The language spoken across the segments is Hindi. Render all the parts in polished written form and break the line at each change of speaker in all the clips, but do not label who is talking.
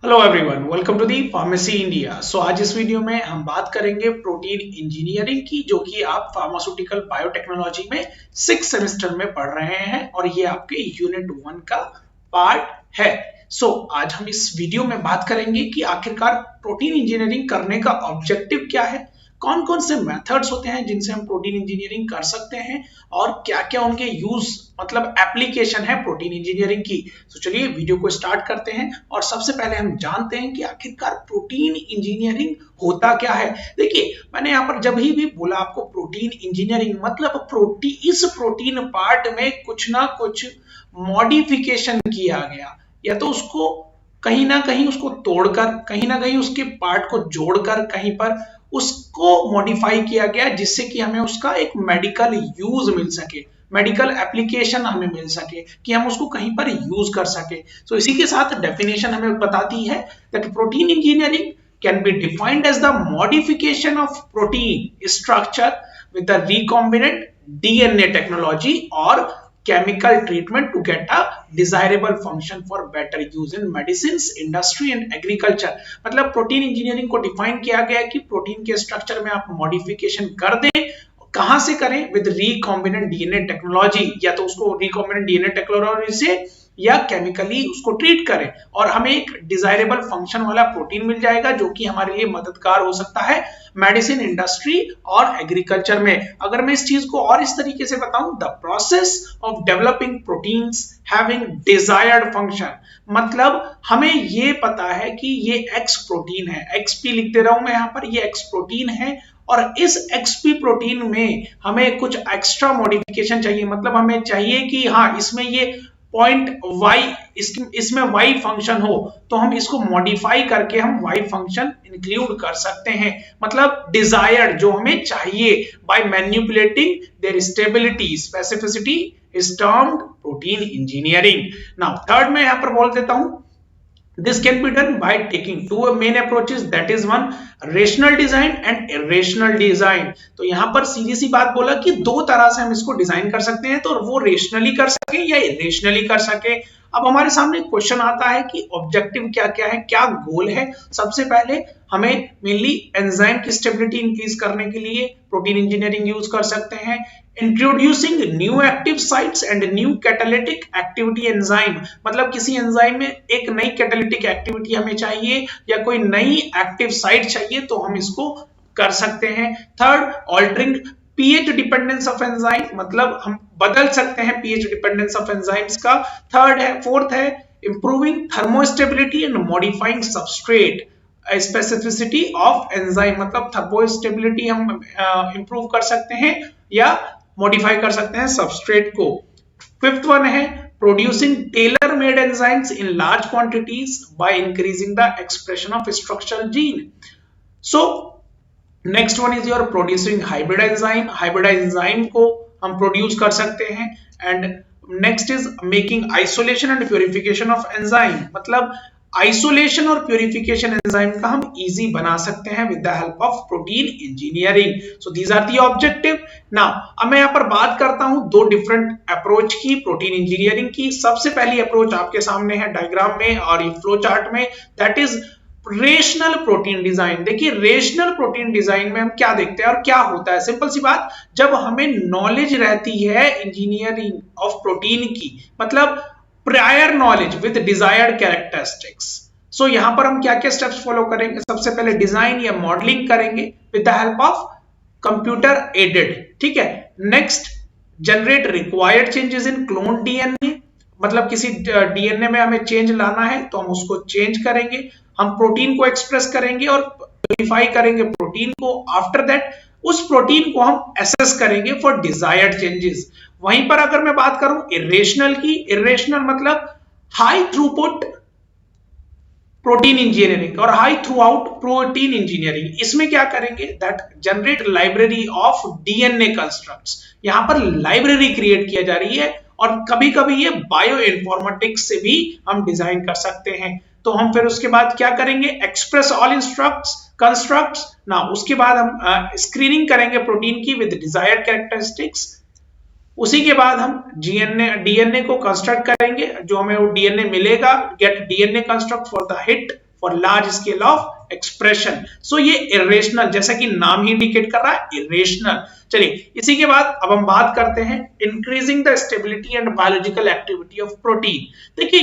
Hello everyone, welcome to the pharmacy India. आज इस वीडियो में हम बात करेंगे प्रोटीन इंजीनियरिंग की, जो कि आप फार्मास्यूटिकल बायोटेक्नोलॉजी में 6 सेमेस्टर में पढ़ रहे हैं और ये आपके यूनिट 1 का पार्ट है। आज हम इस वीडियो में बात करेंगे कि आखिरकार प्रोटीन इंजीनियरिंग करने का ऑब्जेक्टिव क्या है, कौन कौन से मेथड्स होते हैं जिनसे हम प्रोटीन इंजीनियरिंग कर सकते हैं और क्या क्या उनके यूज मतलब एप्लीकेशन है प्रोटीन इंजीनियरिंग की। चलिए वीडियो को स्टार्ट करते हैं और सबसे पहले हम जानते हैं कि आखिरकार प्रोटीन इंजीनियरिंग होता क्या है। देखिए, मैंने यहाँ पर जब भी बोला आपको प्रोटीन इंजीनियरिंग मतलब इस प्रोटीन पार्ट में कुछ ना कुछ मॉडिफिकेशन किया गया, या तो उसको कहीं ना कहीं उसको तोड़कर, कहीं ना कहीं उसके पार्ट को जोड़कर कहीं पर उसको मॉडिफाई किया गया, जिससे कि हमें उसका एक मेडिकल यूज मिल सके, मेडिकल एप्लीकेशन हमें मिल सके, कि हम उसको कहीं पर यूज कर सके। इसी के साथ डेफिनेशन हमें बताती है that protein engineering can be defined as the modification of protein structure with the recombinant DNA technology or chemical treatment to get a desirable function for better use in medicines, industry and agriculture। मतलब प्रोटीन इंजीनियरिंग को डिफाइन किया गया है कि प्रोटीन के स्ट्रक्चर में आप मॉडिफिकेशन कर दें, कहां से करें, विद रिकॉम्बिनेंट डीएनए टेक्नोलॉजी, या तो उसको रिकॉम्बिनेंट डीएनए टेक्नोलॉजी से या केमिकली उसको ट्रीट करें और हमें एक डिजायरेबल फंक्शन वाला प्रोटीन मिल जाएगा, जो कि हमारे लिए मददगार हो सकता है मेडिसिन, इंडस्ट्री और एग्रीकल्चर में। अगर मैं इस चीज को और इस तरीके से बताऊं, the process of developing proteins having desired function, मतलब हमें ये पता है कि ये एक्स प्रोटीन है, एक्सपी लिख दे रहा हूं मैं यहाँ पर, ये एक्स प्रोटीन है और इस एक्सपी प्रोटीन में हमें कुछ एक्स्ट्रा मॉडिफिकेशन चाहिए। मतलब हमें चाहिए कि हाँ, इसमें ये पॉइंट वाई, इसमें वाई फंक्शन हो, तो हम इसको मॉडिफाई करके हम वाई फंक्शन इंक्लूड कर सकते हैं। मतलब डिजायर्ड, जो हमें चाहिए, by manipulating their stability specificity is termed protein engineering. Now third में यहां पर बोल देता हूं, this can be done by taking two main approaches, that is one rational design and irrational design। तो यहां पर सीधी सी बात बोला कि दो तरह से हम इसको डिजाइन कर सकते हैं, तो वो रेशनली कर सके या इरेशनली कर सके। अब हमारे सामने क्वेश्चन आता है कि ऑब्जेक्टिव क्या क्या है, क्या गोल है। सबसे पहले हमें मेनली एंजाइम की स्टेबिलिटी इंक्रीज करने के लिए प्रोटीन इंजीनियरिंग यूज कर सकते हैं। Introducing new active sites and new catalytic activity enzyme, मतलब किसी एंजाइम में एक नई कैटालिटिक एक्टिविटी हमें चाहिए या कोई नई एक्टिव साइट चाहिए, तो हम इसको कर सकते हैं। Third, altering pH dependence of enzyme, मतलब हम बदल सकते हैं पीएच डिपेंडेंस ऑफ एंजाइम्स का। फोर्थ है improving thermostability and modifying substrate specificity of enzyme, मतलब थर्मोस्टेबिलिटी हम इंप्रूव कर सकते हैं या मॉडिफाई कर सकते हैं सबस्ट्रेट को। फिफ्थ वन है producing tailor made enzymes in large quantities by increasing the expression of structural gene. Next one is your producing hybrid enzyme, hybrid enzyme को हम प्रोड्यूस कर सकते हैं। And next is making isolation and purification of enzyme, मतलब आइसोलेशन और प्यूरिफिकेशन एंजाइम का हम इजी बना सकते हैं with the help of protein engineering. So these are the objective. Now अब मैं यहाँ पर बात करता हूँ दो डिफरेंट अप्रोच की प्रोटीन इंजीनियरिंग की। सबसे पहली अप्रोच आपके सामने है डायग्राम में और ये फ्लो चार्ट में, that is rational protein design. देखिए, रेशनल प्रोटीन डिजाइन में हम क्या देखते हैं और क्या होता है। सिंपल सी बात, जब हमें नॉलेज रहती है इंजीनियरिंग ऑफ प्रोटीन की, मतलब prior knowledge with desired characteristics. यहां पर हम क्या क्या स्टेप्स फॉलो करेंगे। सबसे पहले डिजाइन या मॉडलिंग करेंगे with the help of computer aided, ठीक है। Next, generate required changes in clone DNA, मतलब किसी डीएनए में हमें चेंज लाना है तो हम उसको चेंज करेंगे। हम प्रोटीन को एक्सप्रेस करेंगे और प्यूरिफाई करेंगे प्रोटीन को। आफ्टर दैट उस प्रोटीन को हम एसेस करेंगे फॉर डिजायर्ड चेंजेस। वहीं पर अगर मैं बात करूं इरेशनल की, इरेशनल मतलब हाई थ्रूपुट प्रोटीन इंजीनियरिंग और high through out protein engineering. इसमें क्या करेंगे, that generate library of DNA constructs. यहां पर लाइब्रेरी क्रिएट किया जा रही है और कभी कभी ये बायो इन्फॉर्मेटिक्स से भी हम डिजाइन कर सकते हैं। तो हम फिर उसके बाद क्या करेंगे, एक्सप्रेस ऑल इंस्ट्रक्ट्स कंस्ट्रक्ट्स ना, उसके बाद हम स्क्रीनिंग करेंगे प्रोटीन की विद डिजायर्ड कैरेक्टरिस्टिक्स। उसी के बाद हम डीएनए को कंस्ट्रक्ट करेंगे, जो हमें वो डीएनए मिलेगा, get DNA construct for the hit for large scale of expression. So ये इरेशनल, जैसा कि नाम ही इंडिकेट कर रहा है, इरेशनल। चलिए इसी के बाद अब हम बात करते हैं increasing the stability and biological activity of protein. देखिए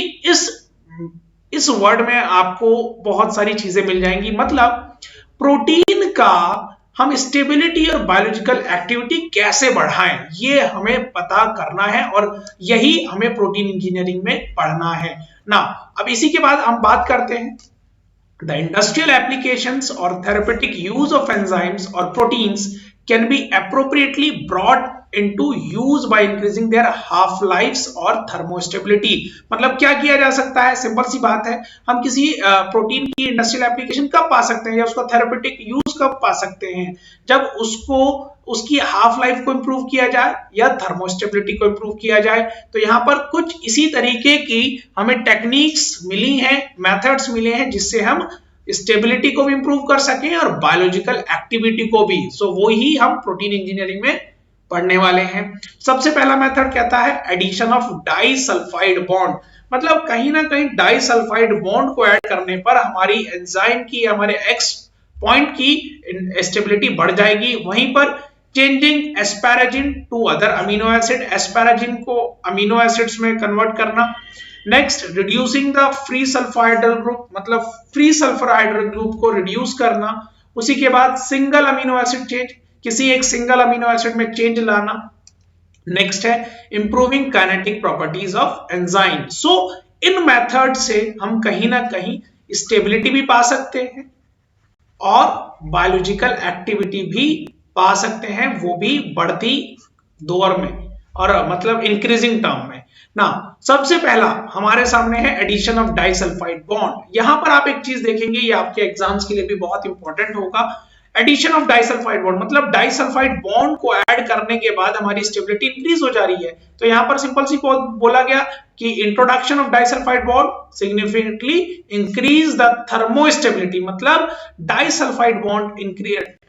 इस वर्ड में आपको बहुत सारी चीजें मिल जाएंगी, मतलब प्रोटीन का हम स्टेबिलिटी और बायोलॉजिकल एक्टिविटी कैसे बढ़ाएं, ये हमें पता करना है और यही हमें प्रोटीन इंजीनियरिंग में पढ़ना है ना। अब इसी के बाद हम बात करते हैं द इंडस्ट्रियल एप्लीकेशंस और थेरेपेटिक यूज ऑफ एंजाइम्स और proteins can be appropriately brought into use by increasing their half lives और thermostability। मतलब क्या किया जा सकता है, सिंपल सी बात है, हम किसी प्रोटीन की इंडस्ट्रियल एप्लीकेशन कब पा सकते हैं या उसका थेरेपेटिक यूज कब पा सकते हैं, जब उसकी हाफ लाइफ को इंप्रूव किया जाए या थर्मोस्टेबिलिटी को इंप्रूव किया जाए। तो यहाँ पर कुछ इसी तरीके की हमें टेक्निक्स मिली हैं, मेथड्स मिले हैं, जिससे हम स्टेबिलिटी को भी इंप्रूव कर सकें और बायोलॉजिकल एक्टिविटी को भी। सो वो ही हम प्रोटीन इंजीनियरिंग में पढ़ने वाले हैं। सबसे पहला मेथड कहता है एडिशन ऑफ डाइसल्फाइड बॉन्ड, मतलब कहीं ना कहीं डाइसल्फाइड बॉन्ड को ऐड करने पर हमारी एंजाइम की, हमारे एक्स पॉइंट की स्टेबिलिटी बढ़ जाएगी। वहीं पर changing asparagine to other amino acid, asparagine को अमीनो एसिड्स में कन्वर्ट करना। Next reducing the free sulphydryl group, मतलब फ्री सल्फर हाइड्रल ग्रुप को रिड्यूस करना। उसी के बाद सिंगल अमीनो एसिड चेंज, किसी एक सिंगल अमीनो एसिड में चेंज लाना। नेक्स्ट है improving kinetic properties of enzyme. So in method से हम कहीं ना कहीं स्टेबिलिटी भी पा सकते हैं और बायोलॉजिकल एक्टिविटी भी पा सकते हैं, वो भी बढ़ती दौर में और मतलब इंक्रीजिंग टर्म में ना। सबसे पहला हमारे सामने है एडिशन ऑफ डाइसल्फाइड बॉन्ड। यहां पर आप एक चीज देखेंगे, ये आपके एग्जाम्स के लिए भी बहुत इंपॉर्टेंट होगा। एडिशन ऑफ डाइसल्फाइड बॉन्ड मतलब डाइसल्फाइड बॉन्ड को ऐड करने के बाद हमारी स्टेबिलिटी इंक्रीज हो जा रही है। तो यहां पर सिंपल सी बोला गया कि introduction of disulphide bond significantly increase the thermostability, मतलब डाइसल्फाइड बॉन्ड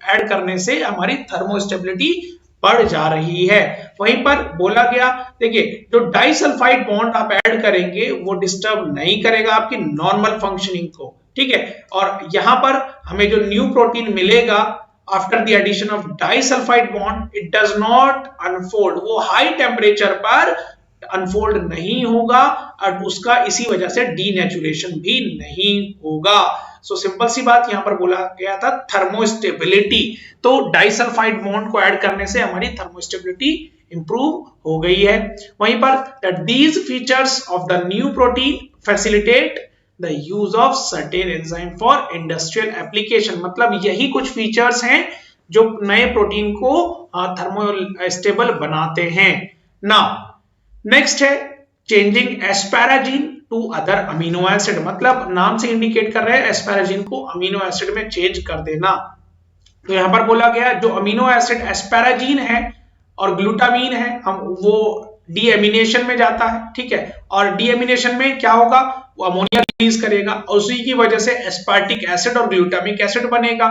ऐड करने से हमारी थर्मोस्टेबिलिटी बढ़ जा रही है। वहीं पर बोला गया, देखिए जो डाइसल्फाइड बॉन्ड आप ऐड करेंगे वो डिस्टर्ब नहीं करेगा आपकी नॉर्मल फंक्शनिंग को, ठीक है। और यहां पर हमें जो न्यू प्रोटीन मिलेगा after the addition of disulphide bond, it does not unfold, वो हाई टेम्परेचर पर अनफोल्ड नहीं होगा और उसका इसी वजह से डीनेचुरेशन भी नहीं होगा। सो सिंपल सी बात यहां पर बोला गया था थर्मोस्टेबिलिटी। तो डाइसल्फाइड बॉन्ड को ऐड करने से हमारी थर्मोस्टेबिलिटी इंप्रूव हो गई है। वहीं पर that these features of the new protein facilitate the use of certain enzyme for industrial application, मतलब यही कुछ फीचर्स हैं जो नए प्रोटीन को थर्मोस्टेबल बनाते हैं। नाउ नेक्स्ट है changing asparagine to other amino acid, मतलब नाम से इंडिकेट कर रहे हैं एस्पैराजिन को अमीनो एसिड में चेंज कर देना। तो यहां पर बोला गया जो अमीनो एसिड एस्पैराजिन है और ग्लूटामीन है, हम वो डीएमिनेशन में जाता है, ठीक है। और डीएमिनेशन में क्या होगा, वो अमोनिया रिलीज करेगा और उसी की वजह से एस्पार्टिक एसिड और ग्लूटामिक एसिड बनेगा,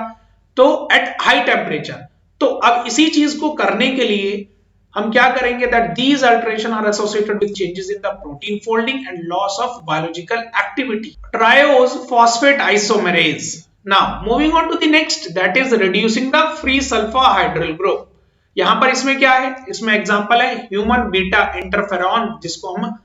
तो एट हाई टेम्परेचर। तो अब इसी चीज को करने के लिए हम क्या करेंगे, that these alteration are associated with changes in the protein folding and loss of biological activity. Triose phosphate isomerase. Now moving on to the next, that is reducing the free sulphur hydryl group. यहां पर इसमें क्या है, इसमें एग्जांपल है ह्यूमन बीटा इंटरफेरॉन, जिसको हम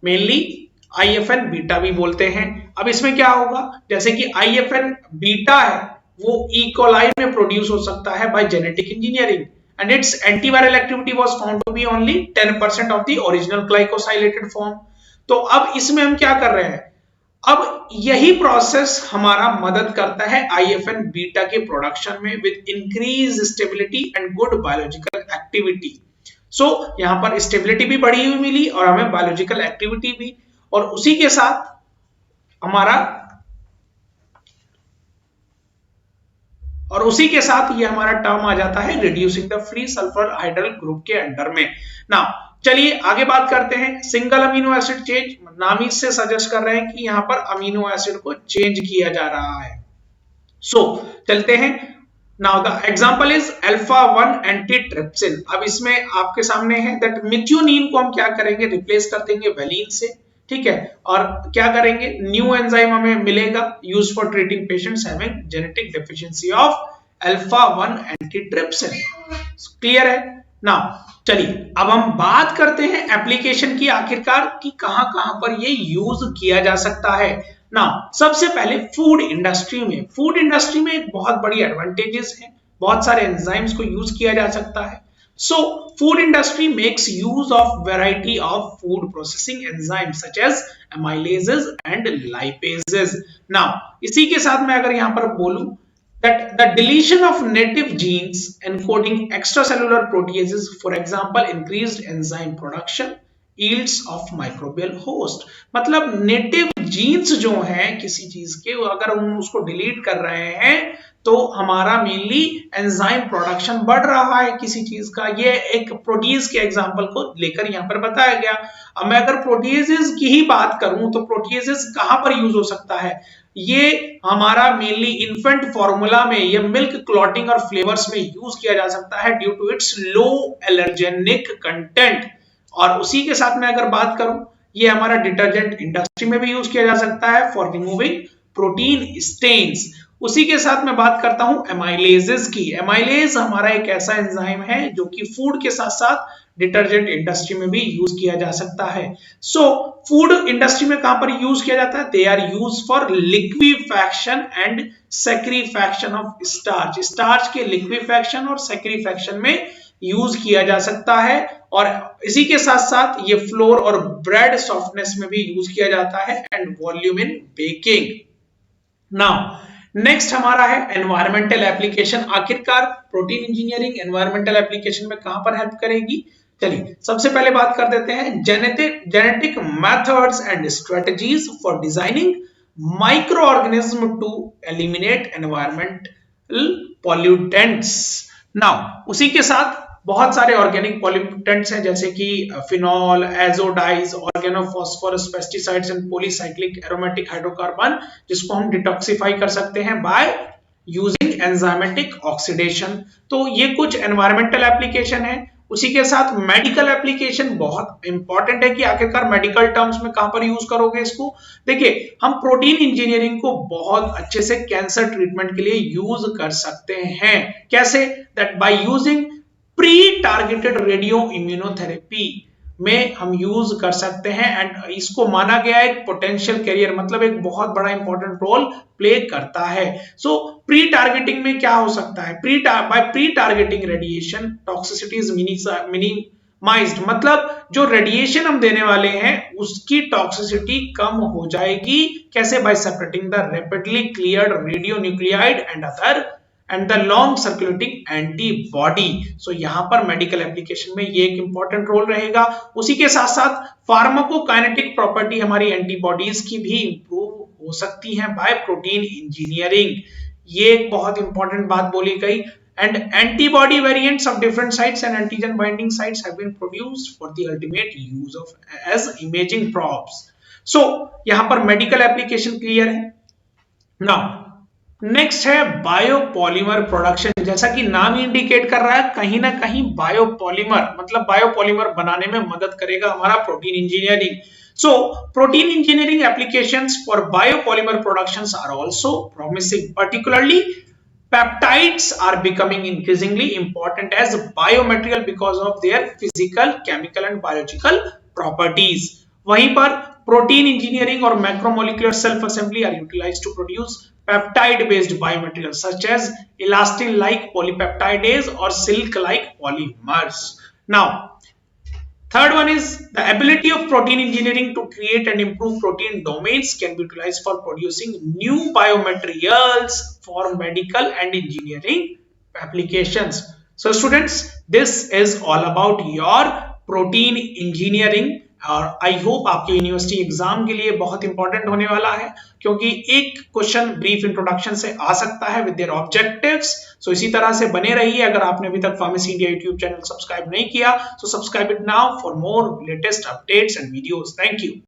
मेनली IFN बीटा भी बोलते हैं। अब इसमें क्या होगा, जैसे कि IFN बीटा है वो ई कोलाई में प्रोड्यूस हो सकता है bye genetic engineering and its antiviral activity was found to be only 10% of the original glycosylated form। तो अब इसमें हम क्या कर रहे हैं, अब यही प्रोसेस हमारा मदद करता है IFN बीटा के प्रोडक्शन में with increase stability and good biological activity. So यहां पर स्टेबिलिटी भी बढ़ी हुई मिली और हमें बायोलॉजिकल एक्टिविटी भी, और उसी के साथ ये हमारा टर्म आ जाता है reducing the free sulphur hydryl group के अंडर में। नाउ चलिए आगे बात करते हैं सिंगल अमीनो एसिड चेंज। नाम ही से सजेस्ट कर रहे हैं कि यहां पर अमीनो एसिड को चेंज किया जा रहा है। सो चलते हैं, now the example is alpha 1 antitrypsin. अब इसमें आपके सामने है दैट मिथ्योनिन को हम क्या करेंगे, रिप्लेस कर देंगे वेलिन से, ठीक है। और क्या करेंगे, न्यू एंजाइम हमें मिलेगा use for treating patients having genetic deficiency of alpha 1 antitrypsin. Clear है ना। चलिए अब हम बात करते हैं एप्लीकेशन की, आखिरकार कि कहां कहां पर ये यूज किया जा सकता है ना। सबसे पहले फूड इंडस्ट्री में, फूड इंडस्ट्री में एक बहुत बड़ी एडवांटेजेस है, बहुत सारे एंजाइम्स को यूज किया जा सकता है। So, food industry makes use of variety of food processing enzymes such as amylases and lipases. Now, इसी के साथ मैं अगर यहां पर बोलूं that the deletion of native genes encoding extracellular proteases, for example, increased enzyme production, yields of microbial host. मतलब नेटिव जीन्स जो हैं किसी चीज के, अगर हम उसको डिलीट कर रहे हैं तो हमारा मेनली एंजाइम प्रोडक्शन बढ़ रहा है किसी चीज का। ये एक प्रोटीज के एग्जांपल को लेकर यहां पर बताया गया। अब मैं अगर प्रोटीजेस की ही बात करूं तो प्रोटीजेस कहां पर यूज हो सकता है, ये हमारा मेनली इन्फेंट फॉर्मूला में या मिल्क क्लॉटिंग और फ्लेवर्स में यूज किया जा सकता है due to its low allergenic content. और उसी के साथ में अगर बात करूं, ये हमारा डिटर्जेंट इंडस्ट्री में भी यूज किया जा सकता है फॉर रिमूविंग प्रोटीन स्टेन्स। उसी के साथ मैं बात करता हूं एमाइलेजेस की। एमाइलेज हमारा एक ऐसा एंजाइम है जो कि फूड के साथ साथ डिटर्जेंट इंडस्ट्री में भी यूज किया जा सकता है। सो फूड इंडस्ट्री में कहां पर यूज किया जाता है, they are use for liquefaction and saccharification of starch. Starch के लिक्विफैक्शन और सेक्रीफैक्शन में यूज किया जा सकता है। और इसी के साथ साथ ये फ्लोर और ब्रेड सॉफ्टनेस में भी यूज किया जाता है and volume in baking. Now next हमारा है एनवायरमेंटल एप्लीकेशन। आखिरकार प्रोटीन इंजीनियरिंग एनवायरमेंटल एप्लीकेशन में कहां पर हेल्प करेगी, चलिए सबसे पहले बात कर देते हैं genetic methods and strategies for designing microorganism to eliminate environmental pollutants. Now उसी के साथ बहुत सारे ऑर्गेनिक पॉल्यूटेंट्स हैं जैसे कि phenol, azo dyes, organophosphorus, pesticides and polycyclic aromatic hydrocarbon, जिसको हम डिटॉक्सिफाई कर सकते हैं बाय यूजिंग एंजाइमेटिक ऑक्सीडेशन। तो ये कुछ एनवायरमेंटल एप्लीकेशन है। उसी के साथ मेडिकल एप्लीकेशन बहुत इंपॉर्टेंट है कि आखिरकार मेडिकल टर्म्स में कहां पर यूज करोगे इसको। देखिए हम प्रोटीन इंजीनियरिंग को बहुत अच्छे से कैंसर ट्रीटमेंट के लिए यूज कर सकते हैं। कैसे, that by using pre targeted radio immunotherapy में हम यूज कर सकते हैं एंड इसको माना गया एक पोटेंशियल कैरियर, मतलब एक बहुत बड़ा इंपॉर्टेंट रोल प्ले करता है। सो प्री टारगेटिंग में क्या हो सकता है, by pre targeting radiation toxicity is minimised, मतलब जो रेडिएशन हम देने वाले हैं उसकी टॉक्सिसिटी कम हो जाएगी। कैसे, by separating the rapidly cleared radio nuclide and the long circulating antibody. So यहां पर मेडिकल एप्लीकेशन में ये एक इंपॉर्टेंट रोल रहेगा। उसी के साथ साथ फार्माकोकाइनेटिक प्रॉपर्टी हमारी एंटीबॉडीज की भी इंप्रूव हो सकती है बाय प्रोटीन इंजीनियरिंग। ये एक बहुत इंपॉर्टेंट बात बोली गई। And antibody variants of different sites and antigen binding sites have been produced for the ultimate use of as imaging probes. So यहां पर मेडिकल एप्लीकेशन क्लियर है। नाउ नेक्स्ट है बायोपॉलीमर प्रोडक्शन। जैसा कि नाम ही इंडिकेट कर रहा है, कहीं ना कहीं बायोपॉलीमर मतलब बायोपॉलीमर बनाने में मदद करेगा हमारा protein engineering. So protein engineering applications for biopolymer productions are also promising, particularly peptides are becoming increasingly important as biomaterial because of their physical, chemical and biological properties. वहीं पर प्रोटीन इंजीनियरिंग और macromolecular self assembly are utilised to produce peptide based biomaterials such as elastin like polypeptidase or silk like polymers. Now third one is the ability of protein engineering to create and improve protein domains can be utilized for producing new biomaterials for medical and engineering applications. So students, this is all about your protein engineering और आई होप आपके यूनिवर्सिटी एग्जाम के लिए बहुत इंपॉर्टेंट होने वाला है, क्योंकि एक क्वेश्चन ब्रीफ इंट्रोडक्शन से आ सकता है विद देयर ऑब्जेक्टिव्स। सो इसी तरह से बने रहिए। अगर आपने अभी तक pharmacy India YouTube channel subscribe नहीं किया तो subscribe it now for more latest updates and videos. Thank you.